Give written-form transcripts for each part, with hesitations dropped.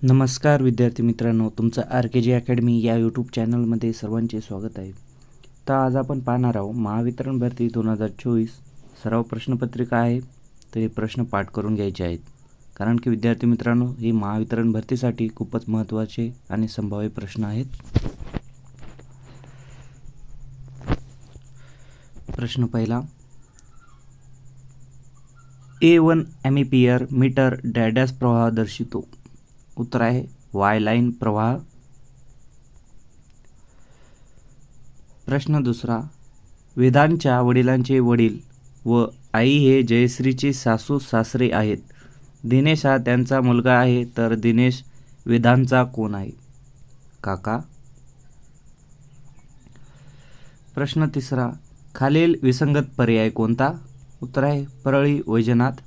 नमस्कार विद्यार्थी मित्रांनो, तुमचं RKG अकॅडमी या यूट्यूब चॅनलमध्ये सर्वांचे स्वागत आहे. तर आज आपण पाहणार आहोत महावितरण भरती 2024 सराव प्रश्नपत्रिका आहे. तर हे प्रश्न पाठ करून घ्यायचे आहेत, कारण की विद्यार्थी मित्रांनो हे महावितरण भरतीसाठी खूपच महत्त्वाचे आणि संभाव्य प्रश्न आहेत. प्रश्न पहिला, A1 एम्पियर मीटर डॅश प्रवाह दर्शवितो. उत्तर आहे वाय लाईन प्रवाह. प्रश्न दुसरा, वेदांच्या वडिलांचे वडील व आई हे जयश्रीचे सासू सासरे आहेत. दिनेश हा त्यांचा मुलगा आहे, तर दिनेश वेदांचा कोण आहे? काका. प्रश्न तिसरा, खालील विसंगत पर्याय कोणता? उत्तर आहे परळी वैजनाथ.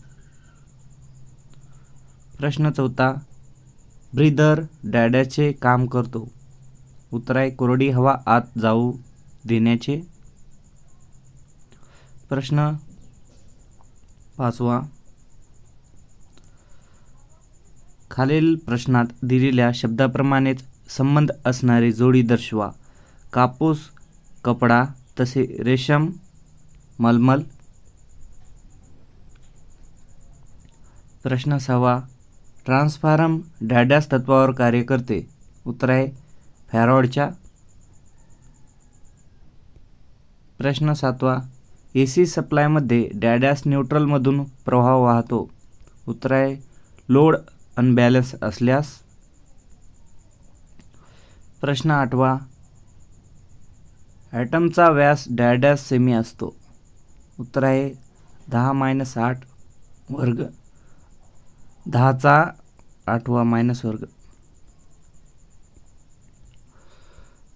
प्रश्न चौथा, ब्रीदर डॅडॅचे काम करतो. उत्तर आहे कोरडी हवा आत जाऊ देण्याचे. प्रश्न पाचवा, खालील प्रश्नात दिलेल्या शब्दाप्रमाणेच संबंध असणारी जोडी दर्शवा. कापूस, कपडा, तसे रेशम, मलमल. प्रश्न सहावा, ट्रान्सफॉर्म डॅडॅस तत्वावर कार्य करते. उत्तर आहे फॅराडच्या. प्रश्न सातवा, AC सप्लायमध्ये डॅडॅस न्यूट्रलमधून प्रवाह वाहतो. उत्तर आहे लोड अनबॅलन्स असल्यास. प्रश्न आठवा, ॲटमचा व्यास डॅडॅस सेमी असतो. उत्तर आहे 10-8 वर्ग, 10चा 8वा मायनस वर्ग.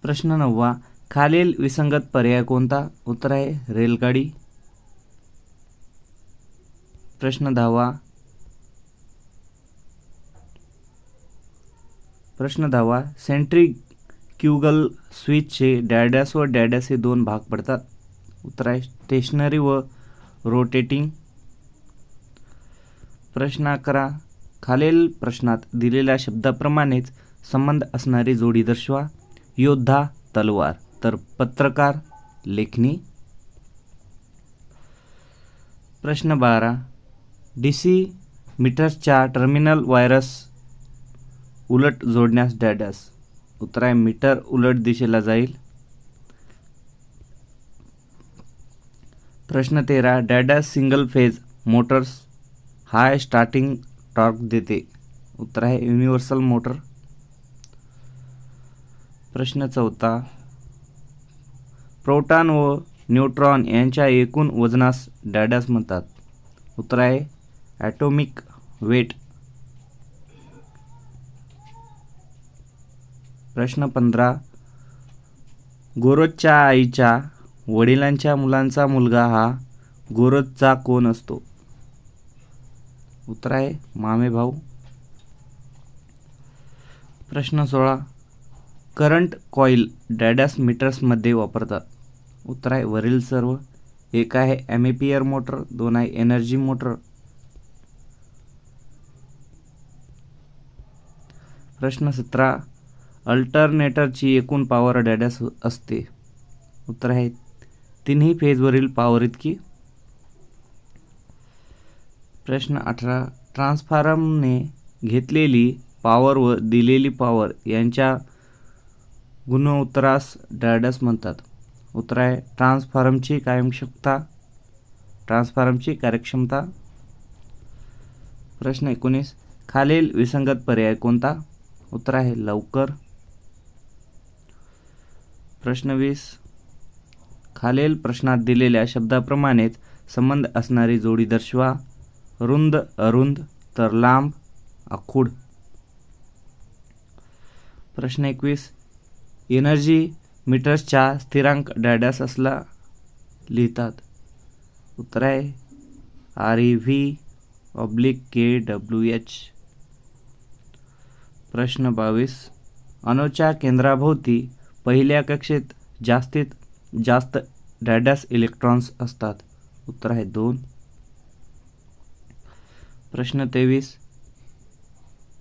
प्रश्न नववा, खालील विसंगत पर्याय कोणता? उत्तर आहे रेलगाडी. प्रश्न दहावा, सेंट्रीफ्युगल स्विचचे डॅडॅस व डॅडॅस हे दोन भाग पडतात. उत्तर आहे स्टेशनरी व रोटेटिंग. प्रश्न 11, खालील प्रश्नात दिलेल्या शब्दाप्रमाणेच संबंध असणारी जोडी दर्शवा. योद्धा तलवार, तर पत्रकार लेखणी. प्रश्न 12, DC मीटर्सच्या टर्मिनल वायर्स उलट जोडण्यास डॅडॅस. उत्तर आहे मीटर उलट दिशेला जाईल. प्रश्न 13, डॅडॅस सिंगल फेज मोटर्स हाय स्टार्टिंग टॉर्क देते. उत्तर आहे युनिव्हर्सल मोटर. प्रश्न 14, प्रोटॉन व न्यूट्रॉन यांच्या एकूण वजनास डॅडॅस म्हणतात. उत्तर आहे ॲटॉमिक वेट. प्रश्न 15, गोरोजच्या आईच्या वडिलांच्या मुलांचा मुलगा हा गोरोजचा कोण असतो? उत्तर आहे मामे भाऊ. प्रश्न 16, करंट कॉईल डॅडॅस मीटर्समध्ये वापरतात. उत्तर आहे वरील सर्व. एक आहे एम्पियर मोटर, दोन आहे एनर्जी मोटर. प्रश्न 17, अल्टरनेटरची एकूण पॉवर डॅडॅस असते. उत्तर आहे तिन्ही फेजवरील पॉवर इतकी. प्रश्न 18, ट्रान्सफॉर्मरने घेतलेली पॉवर व दिलेली पॉवर यांच्या गुणोत्तरास डॅडॅस म्हणतात. उत्तर आहे ट्रान्सफॉर्मरची कार्यक्षमता. प्रश्न 19, खालील विसंगत पर्याय कोणता? उत्तर आहे लवकर. प्रश्न 20, खालील प्रश्नात दिलेल्या शब्दाप्रमाणेच संबंध असणारी जोडी दर्शवा. रुंद अरुंद, तर लांब आखूड. प्रश्न 21, एनर्जी मीटर्सच्या स्थिरांक डॅडॅस असला लिहितात. उत्तर आहे ReV/kWh. प्रश्न 22, अणूच्या केंद्राभोवती पहिल्या कक्षेत जास्तीत जास्त डॅडॅस इलेक्ट्रॉन्स असतात. उत्तर आहे 2. प्रश्न 23,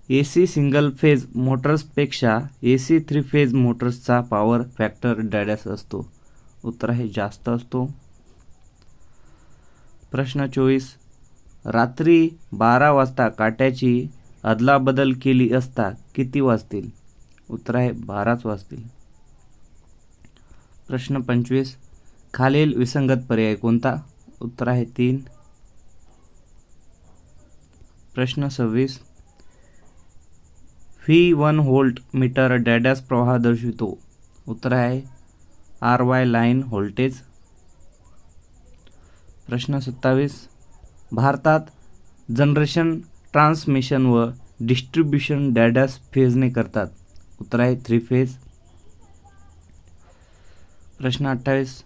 AC सिंगल फेज मोटर्सपेक्षा AC 3 फेज मोटर्सचा पॉवर फॅक्टर डॅडॅस असतो. उत्तर आहे जास्त असतो. प्रश्न 24. रात्री 12 वाजता काट्याची अदलाबदल केली असता किती वाजतील? उत्तर आहे 12च वाजतील. प्रश्न 25. खालील विसंगत पर्याय कोणता? उत्तर आहे 3. प्रश्न 26. V1 व्होल्ट मीटर डॅडॅस प्रवाह दर्शवितो. उत्तर आहे RY लाईन व्होल्टेज. प्रश्न 27. भारतात जनरेशन, ट्रान्समिशन व डिस्ट्रीब्युशन डॅडॅस फेजने करतात. उत्तर आहे 3 फेज. प्रश्न 28.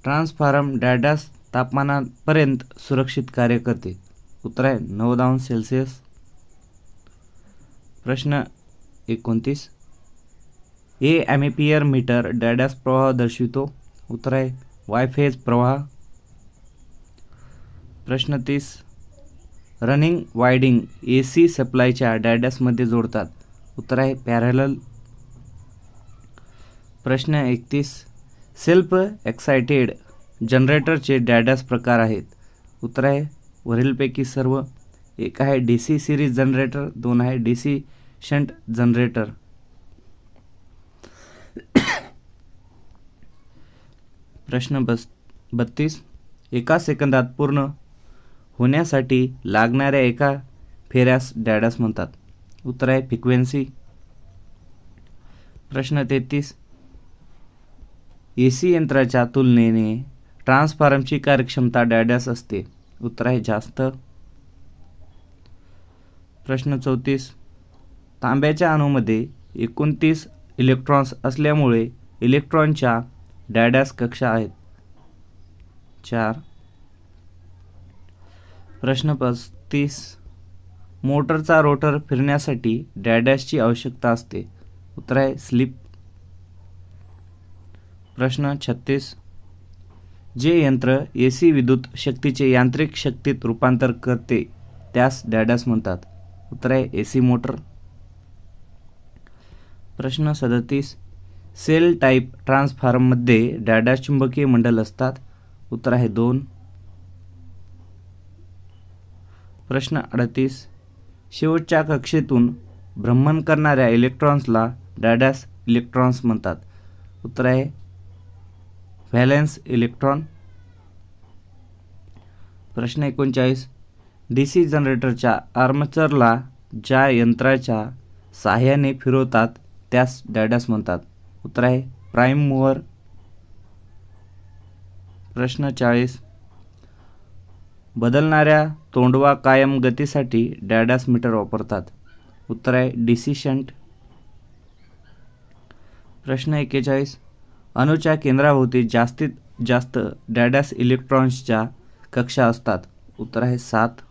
ट्रान्सफॉर्म डॅडॅस तापमानापर्यंत सुरक्षित कार्य करते. उत्तर आहे 9°C. प्रश्न 29. एम्पियर मीटर डॅडॅस प्रवाह दर्शवितो. उत्तर आहे Y फेज प्रवाह. प्रश्न 30. रनिंग वायडिंग AC सप्लायच्या डॅडॅसमध्ये जोडतात. उत्तर आहे पॅरलल. प्रश्न 31. सेल्फ एक्साइटेड जनरेटरचे डॅडॅस प्रकार आहेत. उत्तर आहे वरीलपैकी सर्व. 1 आहे DC सिरीज जनरेटर, 2 आहे DC शंट जनरेटर. प्रश्न 32. एका सेकंदात पूर्ण होण्यासाठी लागणाऱ्या एका फेऱ्यास डॅडॅस म्हणतात. उत्तर आहे फ्रिक्वेन्सी. प्रश्न 33. AC यंत्राच्या तुलनेने ट्रान्सफॉर्मरची कार्यक्षमता डॅडॅस असते. उत्तर आहे जास्त. प्रश्न 34. तांब्याच्या अणूमध्ये 29 इलेक्ट्रॉन्स असल्यामुळे इलेक्ट्रॉनच्या डॅडॅस कक्षा आहेत. 4. प्रश्न 35. मोटरचा रोटर फिरण्यासाठी डॅडॅसची आवश्यकता असते. उत्तर आहे स्लिप. प्रश्न 36. जे यंत्र AC विद्युत शक्तीचे यांत्रिक शक्तीत रूपांतर करते त्यास डॅडॅस म्हणतात. उत्तर आहे AC मोटर. प्रश्न 37. सेल टाईप ट्रान्सफॉर्मरमध्ये डॅडॅस चुंबकीय मंडल असतात. उत्तर आहे 2. प्रश्न 38. शेवटच्या कक्षेतून भ्रमण करणाऱ्या इलेक्ट्रॉन्सला डॅडॅस इलेक्ट्रॉन्स म्हणतात. उत्तर आहे व्हॅलेन्स इलेक्ट्रॉन. प्रश्न 39. DC जनरेटरच्या आर्मचरला ज्या यंत्राच्या साहाय्याने फिरवतात त्यास डॅडॅस म्हणतात. उत्तर आहे प्राइम मूव्हर. प्रश्न 40. बदलणाऱ्या तोंडवा कायम गतीसाठी डॅडॅस मीटर वापरतात. उत्तर आहे DC शंट. प्रश्न 41. अणूच्या केंद्राभोवती जास्तीत जास्त डॅडॅस इलेक्ट्रॉन्सच्या कक्षा असतात. उत्तर आहे 7.